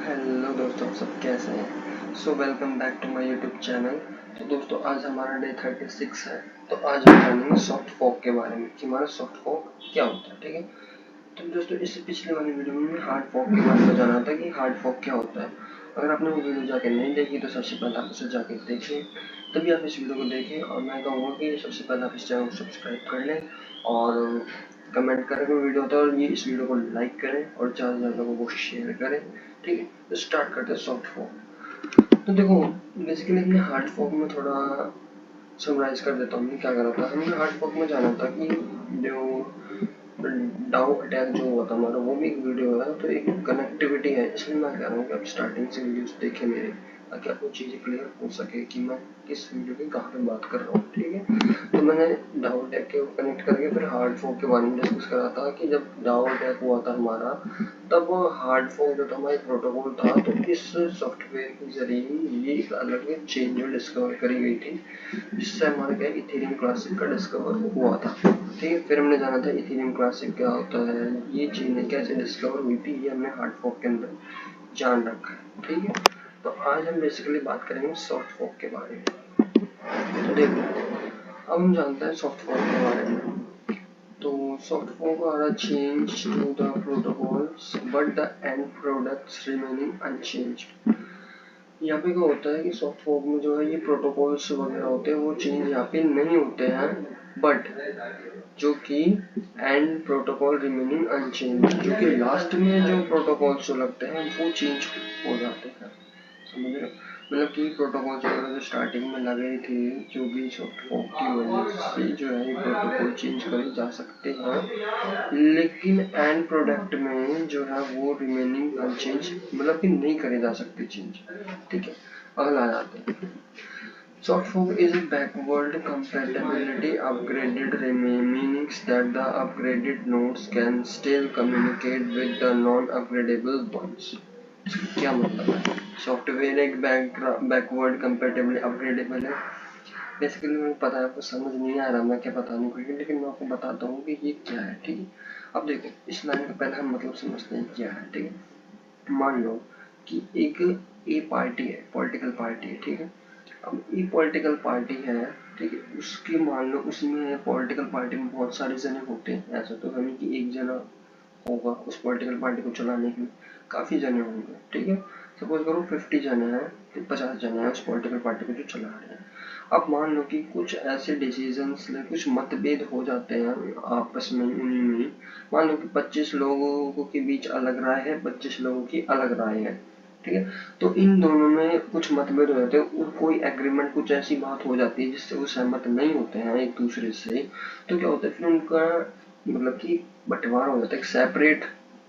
Hello दोस्तों, आप सब कैसे हैं। Welcome back to my YouTube channel. तो दोस्तों, आज हमारा डे 36 है। तो आज हम जानेंगे सॉफ्ट फॉग के बारे में कि हमारा सॉफ्ट फॉग क्या होता है। ठीक है, तो दोस्तों इससे पिछले वाली वीडियो में हार्ड फॉग के बारे में जाना था कि हार्ड फॉग क्या होता है। अगर आपने वो वीडियो जाके नहीं देखी तो सबसे पहले आप उसे जाके देखिए, तभी आप इस वीडियो को देखें। और मैं कहूँगा कि सबसे पहले आप इस चैनल को सब्सक्राइब कर लें और कमेंट करें कोई वीडियो होता है, और ये इस वीडियो को लाइक करें और ज़्यादा से ज़्यादा लोगों को शेयर करें। ठीक है, तो स्टार्ट करते हैं सॉफ्ट फॉग। तो देखो, बेसिकली हमने हार्ड फॉग में थोड़ा समराइज कर देता हूँ मैं क्या करा था। हमने हार्ड फॉग में जाना था कि जो डाउ अटैक जो हुआ था हमारा, वो भी एक वीडियो है, तो एक कनेक्टिविटी है। इसलिए मैं कह रहा हूँ कि आप स्टार्टिंग से वीडियोस देखें मेरे, ताकि आपको चीज़ें क्लियर हो सके कि मैं किस वीडियो की कहाँ पे बात कर रहा हूँ। ठीक है, तो मैंने डाउ अटैक के कनेक्ट करके फिर हार्ड फॉग के बारे में डिस्कस करा था कि जब डाउ अटैक हुआ था हमारा, तब हार्ड फॉग जो था हमारा एक प्रोटोकॉल था। तो इस सॉफ्टवेयर के जरिए ये एक अलग चेंज डिस्कवर करी गई थी, जिससे हमारा क्या इथेरियम क्लासिक का डिस्कवर हुआ था। ठीक है, फिर हमने जाना था इथेरियम क्लासिक क्या होता है, ये चीज़ें कैसे डिस्कवर हुई थी, ये हमने हार्ड फॉग के अंदर जान रखा है। ठीक है, तो आज हम बेसिकली बात करेंगे सॉफ्ट फॉग के बारे में। तो देखो, अब हम जानते हैं सॉफ्ट फॉग के बारे में। तो soft fog are change to the protocols but the end products remaining unchanged. यहाँ पे क्या होता है कि सॉफ्ट फॉग में जो है ये प्रोटोकॉल्स वगैरह होते हैं वो चेंज यहाँ पे नहीं होते हैं, बट जो कि एंड प्रोटोकॉल रिमेनिंग अनचेंज, जो कि लास्ट में जो प्रोटोकॉल्स जो लगते हैं वो चेंज हो जाते हैं। समझ रहे, मतलब कि प्रोटोकॉल्स वगैरह जो स्टार्टिंग में लगे थे, जो भी सॉफ्ट फॉग की वजह से जो है ये प्रोटोकॉल चेंज करे जा सकते हैं, लेकिन एंड प्रोडक्ट में जो है वो रिमेनिंग अनचेंज, मतलब कि नहीं करे जा सकते चेंज। ठीक है, अगला आ जाते हैं। Soft fork is a backward compatibility upgraded means that the upgraded nodes can still communicate with the non-upgradable ones. क्या मतलब है? सॉफ्टवेयर एक बैकवर्ड कंपेटेबल अपग्रेडेबल है। बेसिकली मुझे पता है आपको समझ नहीं आ रहा मैं क्या बताने को, लेकिन मैं आपको बताता हूँ कि ये क्या है। ठीक है, अब देखो इस लाइन का पहले हम मतलब समझते हैं क्या है। ठीक है, मान लो कि एक ए पार्टी है, पॉलिटिकल पार्टी है। ठीक है, अब ये पॉलिटिकल पार्टी है, ठीक है, उसकी मान लो उसमें पॉलिटिकल पार्टी में बहुत सारे जने होते हैं। ऐसा तो है नहीं कि एक जना होगा उस पॉलिटिकल पार्टी को चलाने के लिए, काफी जने होंगे। ठीक है, सपोज करो 50 जने हैं, 50 जने हैं उस पॉलिटिकल पार्टी को जो चला रहे हैं। अब मान लो कि कुछ ऐसे डिसीजंस में कुछ मतभेद हो जाते हैं आपस में उन्हीं में। मान लो कि 25 लोगों के बीच अलग राय है, 25 लोगों की अलग राय है। ठीक है, तो इन दोनों में कुछ मतभेद हो जाते हैं, कोई एग्रीमेंट, कुछ ऐसी बात हो जाती है जिससे वो सहमत नहीं होते हैं एक दूसरे से। तो क्या होता है फिर उनका मतलब कि बंटवारा हो जाता है, सेपरेट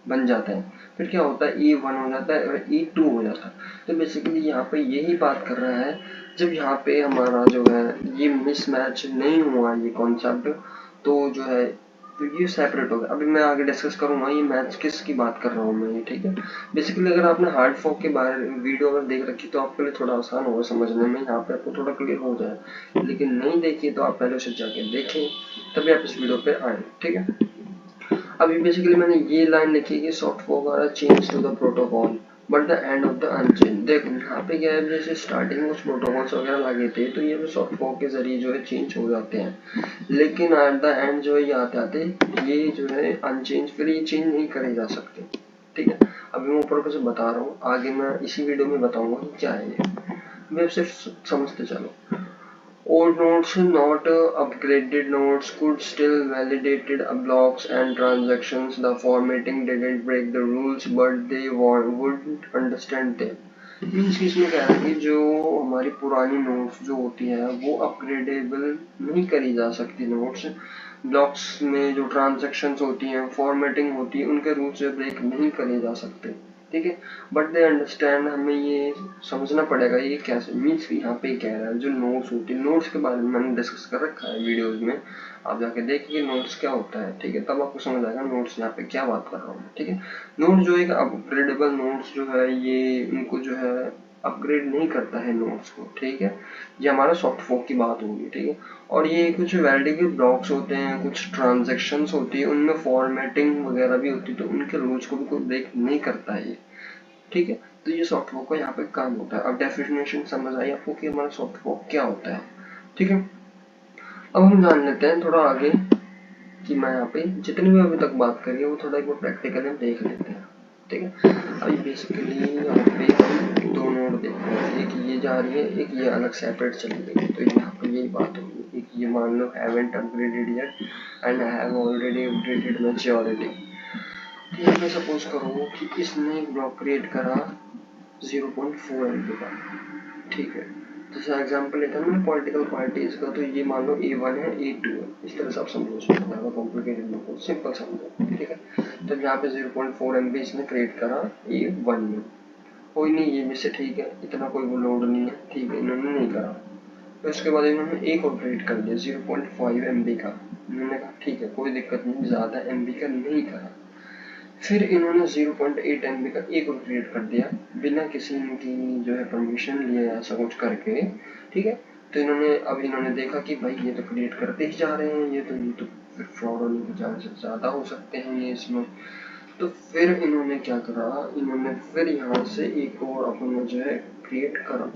बन जाता है। फिर क्या होता है E1 हो जाता है और E2 हो जाता है। तो बेसिकली यहाँ पे यही बात कर रहा है, जब यहाँ पे हमारा जो है ये मिसमैच नहीं हुआ ये कॉन्सेप्ट, तो जो है तो ये सेपरेट हो गया। अभी मैं आगे डिस्कस करूंगा ये मैच किसकी बात कर रहा हूँ मैं ये। ठीक है, बेसिकली अगर आपने हार्ड फॉग के बारे में वीडियो अगर देख रखी तो आपके लिए थोड़ा आसान होगा समझने में, यहाँ पे आपको थोड़ा क्लियर हो जाए। लेकिन नहीं देखी तो आप पहले उसे जाके देखें, तभी आप इस वीडियो पे आए। ठीक है, अभी बेसिकली मैंने ये लाइन लिखी कि soft fog are change to the protocol but the end of the unchange. देखो यहाँ पे क्या है, जैसे स्टार्टिंग में कुछ प्रोटोकॉल्स वगैरह लगे थे तो ये सॉफ्ट फॉग के जरिए जो है चेंज हो जाते हैं, लेकिन एट द एंड जो है ये आते आते ये जो है अनचेंज, फिर ये चेंज नहीं करे जा सकते। ठीक है, अभी मैं ऊपर से बता रहा हूँ, आगे मैं इसी वीडियो में बताऊंगा कि क्या है ये, मैं सिर्फ समझते चलो। Old nodes, not upgraded nodes, could still validated blocks and transactions. The formatting didn't break the rules, but they wouldn't understand them. Means कि इसमें कह रहा है कि जो हमारी पुरानी नोट्स जो होती है वो अपग्रेडेबल नहीं करी जा सकती। नोट्स ब्लॉक्स में जो ट्रांजैक्शंस होती हैं, फॉर्मेटिंग होती है, उनके रूल्स ब्रेक नहीं करे जा सकते। ठीक है, बट दे अंडरस्टैंड, हमें ये समझना पड़ेगा ये कैसे। मीन्स यहाँ पे कह रहा है जो नोट्स होती है, नोट्स के बारे में मैंने डिस्कस कर रखा है वीडियोज में, आप जाके देखिए नोट्स क्या होता है। ठीक है, तब आपको समझ आएगा नोट्स यहाँ पे क्या बात कर रहा हूँ। ठीक है, नोट्स जो एक अपग्रेडेबल नोट्स जो है ये उनको जो है अपग्रेड नहीं करता है नोट्स को। ठीक है, ये हमारा सॉफ्ट फॉग की बात होगी। ठीक है, और ये कुछ वैलिडेटेड ब्लॉक्स होते हैं, कुछ ट्रांजैक्शंस होती है, उनमें फॉर्मेटिंग वगैरह भी होती है, तो उनके रूल्स को भी कोई ब्रेक नहीं करता है ये। ठीक है, तो ये सॉफ्ट फॉर्क का यहाँ पे काम होता है। अब डेफिनेशन समझ आई आपको कि हमारा सॉफ्ट फॉर्क क्या होता है, ठीक है। अब हम जान लेते हैं थोड़ा आगे कि मैं यहाँ पे जितनी भी अभी तक बात करी है वो थोड़ा एक बार प्रैक्टिकली देख लेते हैं, ठीक है। अभी बेसिकली यहाँ पे हम दो नोड देख रहे हैं, एक ये जा रही है, एक ये अलग सेपरेट चली गई। तो यहाँ पे यही बात होगी, एक ये मान लो haven't upgraded yet and have already upgraded maturity. तो यहाँ पे सपोज करो कि इसने एक ब्लॉक क्रिएट करा 0.4 MB का, ठीक है। जैसे एग्जांपल लेते हैं ना पॉलिटिकल पार्टीज का, तो ये मान लो A1 है A2 है, इस तरह से आप समझो, ज़्यादा कॉम्प्लिकेटेड ना हो, सिंपल समझो, ठीक है। तो यहाँ पे 0.4 MB इसने क्रिएट करा A1 में, कोई नहीं ये में से, ठीक है, इतना कोई वो लोड नहीं है, ठीक है, इन्होंने नहीं करा। तो उसके बाद इन्होंने एक और क्रिएट कर दिया 0.5 MB का, इन्होंने कहा ठीक है कोई दिक्कत नहीं, ज़्यादा MB का नहीं करा। फिर इन्होंने 0.8 MB का एक और क्रिएट कर दिया बिना किसी इनकी जो है परमिशन लिए, ऐसा कुछ करके, ठीक है। तो इन्होंने देखा कि भाई ये तो क्रिएट करते ही जा रहे हैं, ये तो फिर फ्रॉड होने के चांसेस ज़्यादा हो सकते हैं ये इसमें। तो फिर इन्होंने क्या करा, इन्होंने फिर यहाँ से एक और अपना जो है क्रिएट करा,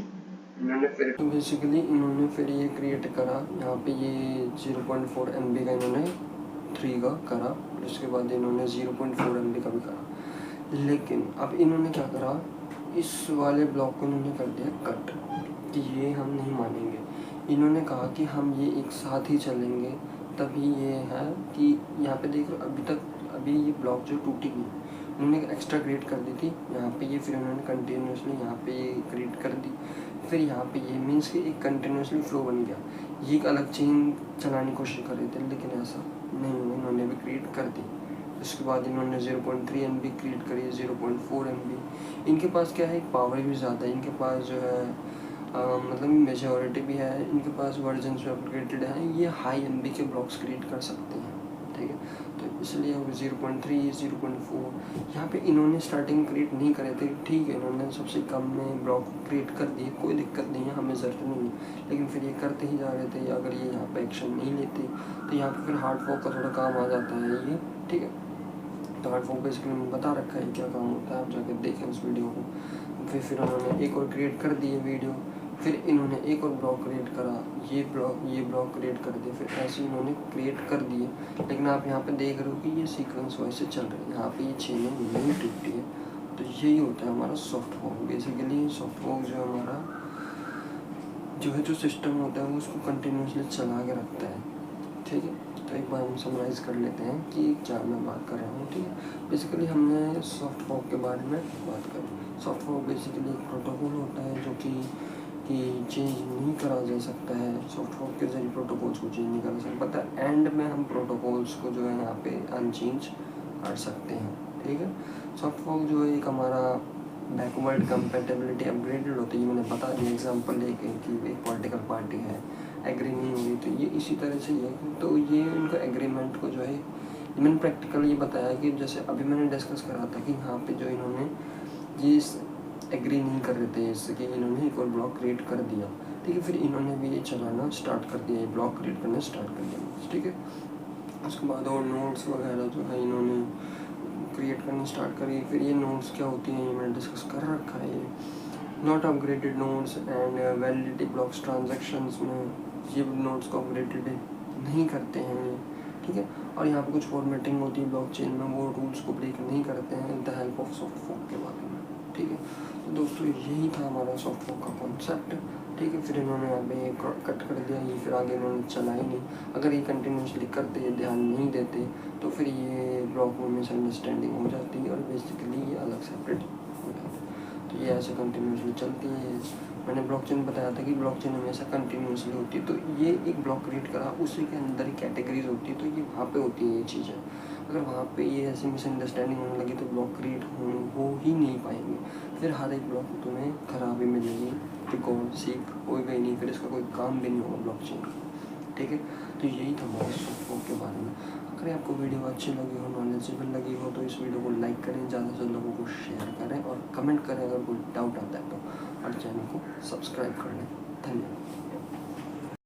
इन्होंने फिर बेसिकली इन्होंने फिर ये क्रिएट करा यहाँ पे, ये 0.4 MB का इन्होंने 3 का करा, उसके बाद इन्होंने 0.4 MB का भी करा। लेकिन अब इन्होंने क्या करा, इस वाले ब्लॉक को इन्होंने कर दिया कट, कि ये हम नहीं मानेंगे। इन्होंने कहा कि हम ये एक साथ ही चलेंगे, तभी ये है कि यहाँ पे देख लो अभी ये ब्लॉक जो टूटी नहीं, उन्होंने एक्स्ट्रा क्रिएट कर दी थी यहाँ पे ये, फिर उन्होंने कंटिन्यूसली यहाँ पे ये क्रिएट कर दी, फिर यहाँ पे ये मीन्स कि एक कंटिन्यूसली फ्लो बन गया। ये एक अलग चेन चलाने की कोशिश कर रहे थे, लेकिन ऐसा नहीं हुआ, इन्होंने भी क्रिएट कर दी। उसके बाद इन्होंने 0.3 MB क्रिएट करी, 0.4 MB। इनके पास क्या है, पावर भी ज़्यादा है, इनके पास जो है मतलब मेजॉरिटी भी है, इनके पास वर्जन जो अपग्रेडेड है, ये हाई MB के ब्लॉक्स क्रिएट कर सकते हैं, ठीक है। तो इसलिए 0.3 0.4 यहाँ पे इन्होंने स्टार्टिंग क्रिएट नहीं करे थे, ठीक है, इन्होंने सबसे कम में ब्लॉक क्रिएट कर दिए, कोई दिक्कत नहीं है, हमें ज़रूरत नहीं है। लेकिन फिर ये करते ही जा रहे थे, अगर ये यहाँ पे एक्शन नहीं लेते तो यहाँ पे फिर हार्ड फॉर्क का थोड़ा काम आ जाता है ये, ठीक है। तो हार्ड फॉर्क बेसिकली मैंने बता रखा है क्या काम होता है, आप जाकर देखें उस वीडियो को। फिर उन्होंने एक और क्रिएट कर दिए वीडियो, फिर इन्होंने एक और ब्लॉक क्रिएट करा, ये ब्लॉक क्रिएट कर दिए, फिर ऐसे इन्होंने क्रिएट कर दिए। लेकिन आप यहाँ पे देख रहे हो कि ये सीक्वेंस वाइज से चल रहा है, यहाँ पे ये चेन नहीं टूटी है। तो यही होता है हमारा soft fork. Basically soft fork जो हमारा जो सिस्टम होता है वो उसको कंटिन्यूसली चला के रखता है, ठीक है। तो एक बार हम समराइज़ कर लेते हैं कि क्या मैं बात कर रहा हूँ, ठीक है। बेसिकली हमने सॉफ्ट फॉर्क के बारे में बात करी। सॉफ्ट फॉर्क बेसिकली एक प्रोटोकॉल होता है जो कि चेंज नहीं करा जा सकता है, सॉफ्ट फॉर्क के जरिए प्रोटोकॉल्स को चेंज नहीं करा जा सकता, एंड में हम प्रोटोकॉल्स को जो है यहाँ पे अनचेंज कर सकते हैं, ठीक है। सॉफ्ट फॉर्क जो है एक हमारा बैकवर्ड कंपेटेबिलिटी अपग्रेडेड होती है, मैंने बता दिया एग्जांपल लेके कि एक पॉलिटिकल पार्टी है, एग्री नहीं हुई, तो ये इसी तरह से ये, तो ये उनका एग्रीमेंट को जो है मैंने प्रैक्टिकल ये बताया कि जैसे अभी मैंने डिस्कस करा था कि यहाँ पे जो इन्होंने ये एग्री नहीं कर रहे थे, इससे कि इन्होंने एक और ब्लॉक क्रिएट कर दिया, ठीक है। फिर इन्होंने भी ये चलाना स्टार्ट कर दिया, ये ब्लॉक क्रिएट करना स्टार्ट कर दिया, ठीक है। उसके बाद और नोट्स वगैरह जो है इन्होंने क्रिएट करना स्टार्ट करी। फिर ये नोट्स क्या होती हैं ये मैंने डिस्कस कर रखा है, not upgraded notes and validity blocks transactions में ये नोट्स को अपग्रेडेड नहीं करते हैं, ठीक है। और यहाँ पे कुछ फॉर्मेटिंग होती है ब्लॉकचेन में, वो रूल्स को ब्रेक नहीं करते हैं the help of soft fork के बारे में, ठीक है। तो दोस्तों यही था हमारा सॉफ्ट फॉर्क का कॉन्सेप्ट, ठीक है। फिर इन्होंने यहाँ पे कट कर दिया, ये फिर आगे इन्होंने चला ही नहीं। अगर ये कंटिन्यूसली करते, ये ध्यान नहीं देते, तो फिर ये ब्लॉक में मिसअंडरस्टैंडिंग हो जाती है और बेसिकली ये अलग सेपरेट हो जाता है। तो ये ऐसे कंटिन्यूसली चलती है। मैंने ब्लॉकचेन बताया था कि ब्लॉकचेन हमेशा कंटिन्यूसली होती है, तो ये एक ब्लॉक क्रिएट करा, उसी के अंदर ही कैटेगरीज होती है, तो ये वहाँ पे होती है ये चीज़ें। अगर वहाँ पे ये ऐसी मिसअंडरस्टैंडिंग होने लगी तो ब्लॉक क्रिएट हो ही नहीं पाएंगे, फिर हर एक ब्लॉक में तुम्हें खराबी मिलेगी, रिकॉर्ड सीख होगा ही नहीं, फिर इसका कोई काम भी नहीं होगा ब्लॉकचेन का, ठीक है। तो यही था हमारे सॉफ्ट फॉर्क के बारे में। अगर आपको वीडियो अच्छी लगी हो, नॉलेजेबल लगी हो, तो इस वीडियो को लाइक करें, ज़्यादा से लोगों को शेयर करें और कमेंट करें अगर कोई डाउट आता है तो, और चैनल को सब्सक्राइब कर लें। धन्यवाद।